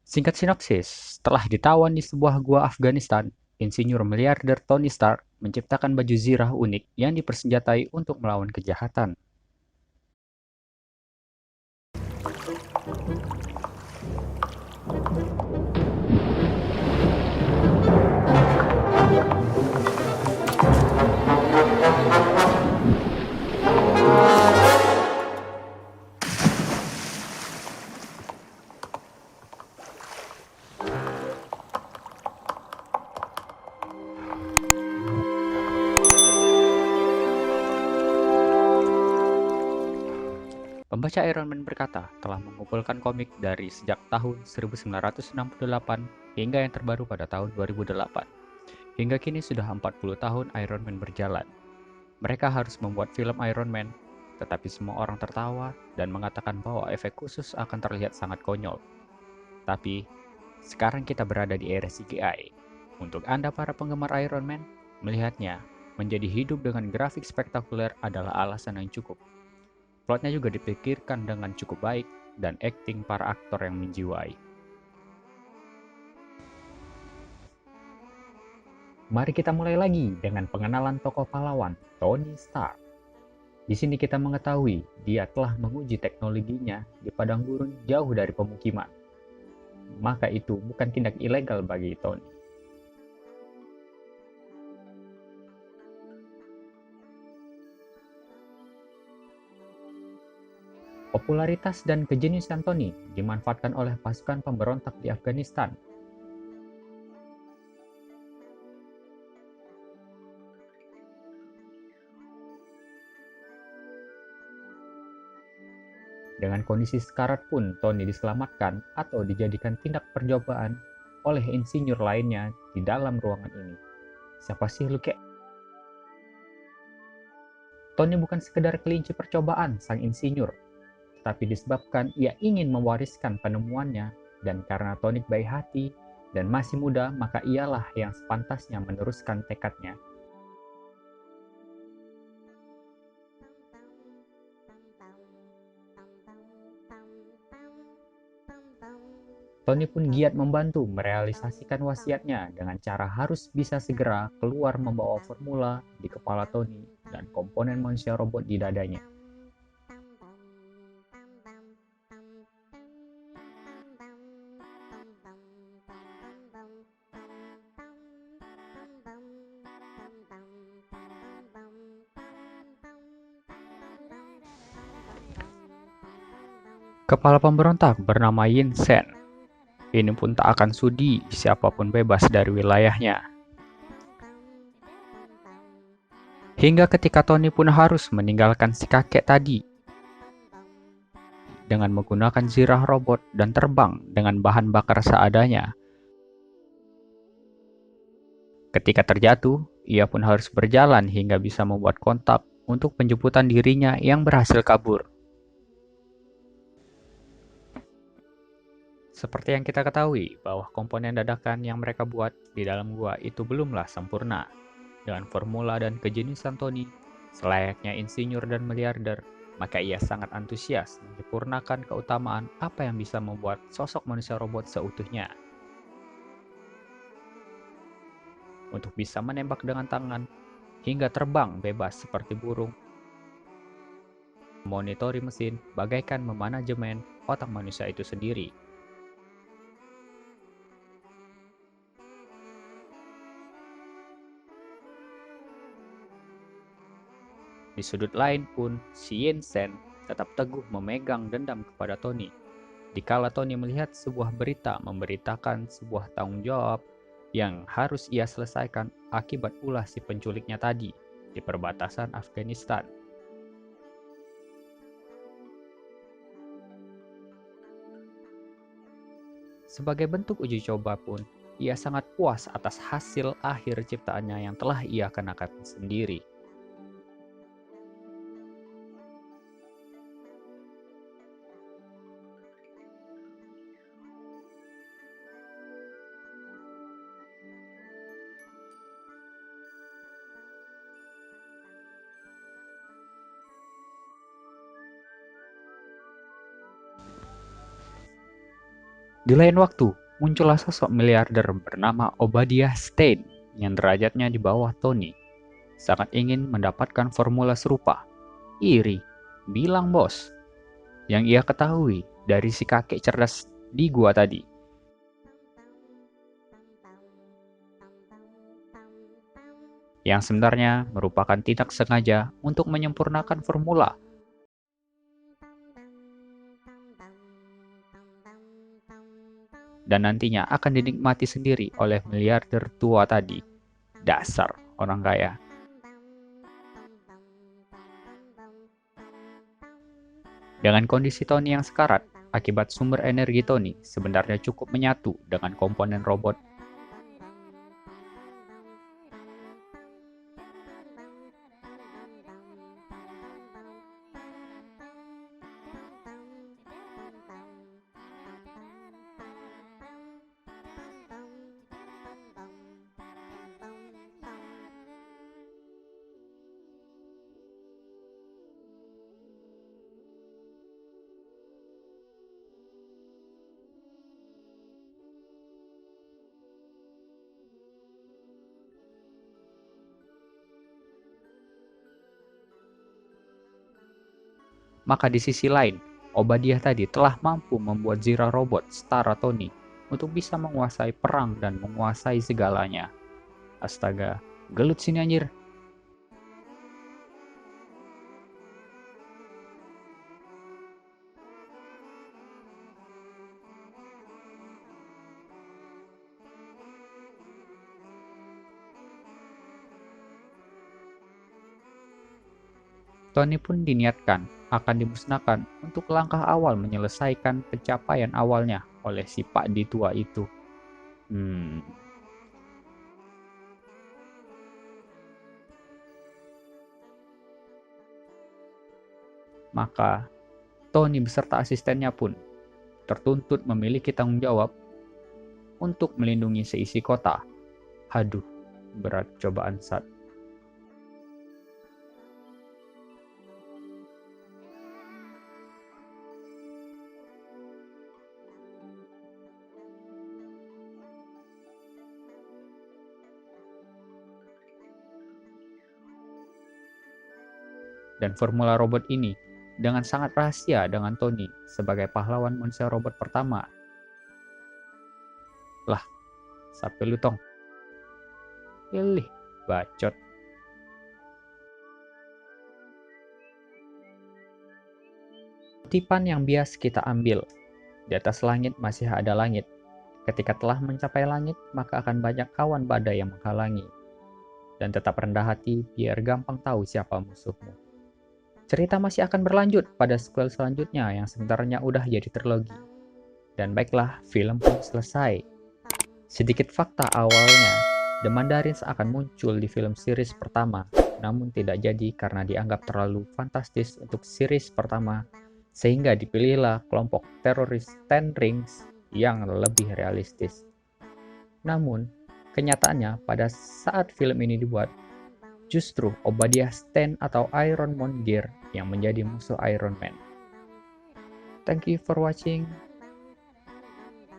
Singkat sinopsis, setelah ditawan di sebuah gua Afghanistan, insinyur miliarder Tony Stark menciptakan baju zirah unik yang dipersenjatai untuk melawan kejahatan. Pembaca Iron Man berkata telah mengumpulkan komik dari sejak tahun 1968 hingga yang terbaru pada tahun 2008. Hingga kini sudah 40 tahun Iron Man berjalan. Mereka harus membuat film Iron Man, tetapi semua orang tertawa dan mengatakan bahwa efek khusus akan terlihat sangat konyol. Tapi, sekarang kita berada di era CGI. Untuk Anda para penggemar Iron Man, melihatnya menjadi hidup dengan grafik spektakuler adalah alasan yang cukup. Plotnya juga dipikirkan dengan cukup baik dan akting para aktor yang menjiwai. Mari kita mulai lagi dengan pengenalan tokoh pahlawan, Tony Stark. Di sini kita mengetahui dia telah menguji teknologinya di padang gurun jauh dari pemukiman. Maka itu bukan tindak ilegal bagi Tony. Popularitas dan kejeniusan Tony dimanfaatkan oleh pasukan pemberontak di Afghanistan. Dengan kondisi sekarat pun Tony diselamatkan atau dijadikan tindak percobaan oleh insinyur lainnya di dalam ruangan ini. Siapa sih lu kek? Tony bukan sekedar kelinci percobaan sang insinyur, tapi disebabkan ia ingin mewariskan penemuannya, dan karena Tony baik hati dan masih muda, maka ialah yang sepantasnya meneruskan tekadnya. Tony pun giat membantu merealisasikan wasiatnya dengan cara harus bisa segera keluar membawa formula di kepala Tony dan komponen manusia robot di dadanya. Kepala pemberontak bernama Yin Sen. Ini pun tak akan sudi siapapun bebas dari wilayahnya. Hingga ketika Tony pun harus meninggalkan si kakek tadi dengan menggunakan zirah robot dan terbang dengan bahan bakar seadanya. Ketika terjatuh, ia pun harus berjalan hingga bisa membuat kontak untuk penjemputan dirinya yang berhasil kabur. Seperti yang kita ketahui, bahwa komponen dadakan yang mereka buat di dalam gua itu belumlah sempurna. Dengan formula dan kejeniusan Tony, selayaknya insinyur dan miliarder, maka ia sangat antusias menyempurnakan keutamaan apa yang bisa membuat sosok manusia robot seutuhnya. Untuk bisa menembak dengan tangan, hingga terbang bebas seperti burung, memonitori mesin bagaikan memanajemen otak manusia itu sendiri. Di sudut lain pun, si Yin Sen tetap teguh memegang dendam kepada Tony. Dikala Tony melihat sebuah berita memberitakan sebuah tanggung jawab yang harus ia selesaikan akibat ulah si penculiknya tadi di perbatasan Afghanistan. Sebagai bentuk uji coba pun, ia sangat puas atas hasil akhir ciptaannya yang telah ia kenakan sendiri. Di lain waktu, muncullah sosok miliarder bernama Obadiah Stane yang derajatnya di bawah Tony. Sangat ingin mendapatkan formula serupa. Iri, bilang bos. Yang ia ketahui dari si kakek cerdas di gua tadi. Yang sebenarnya merupakan tindak sengaja untuk menyempurnakan formula. Dan nantinya akan dinikmati sendiri oleh miliarder tua tadi. Dasar orang kaya. Dengan kondisi Tony yang sekarat, akibat sumber energi Tony sebenarnya cukup menyatu dengan komponen robot. Maka di sisi lain, Obadiah tadi telah mampu membuat Zira robot setara Tony untuk bisa menguasai perang dan menguasai segalanya. Astaga, gelut sini anjir. Tony pun diniatkan akan dimusnahkan untuk langkah awal menyelesaikan pencapaian awalnya oleh si Pak Di tua itu. Maka Tony beserta asistennya pun tertuntut memiliki tanggung jawab untuk melindungi seisi kota. Haduh, berat cobaan saat. Dan formula robot ini dengan sangat rahasia dengan Tony sebagai pahlawan manusia robot pertama. Lah, sampai lu tong. Pilih, bacot. Kutipan yang bias kita ambil. Di atas langit masih ada langit. Ketika telah mencapai langit, maka akan banyak kawan badai yang menghalangi. Dan tetap rendah hati biar gampang tahu siapa musuhmu. Cerita masih akan berlanjut pada sequel selanjutnya yang sebenarnya udah jadi trilogi. Dan baiklah, film pun selesai. Sedikit fakta awalnya, The Mandarins akan muncul di film series pertama, namun tidak jadi karena dianggap terlalu fantastis untuk series pertama, sehingga dipilihlah kelompok teroris Ten Rings yang lebih realistis. Namun, kenyataannya pada saat film ini dibuat, justru Obadiah Stane atau Iron Monger yang menjadi musuh Iron Man. Thank you for watching.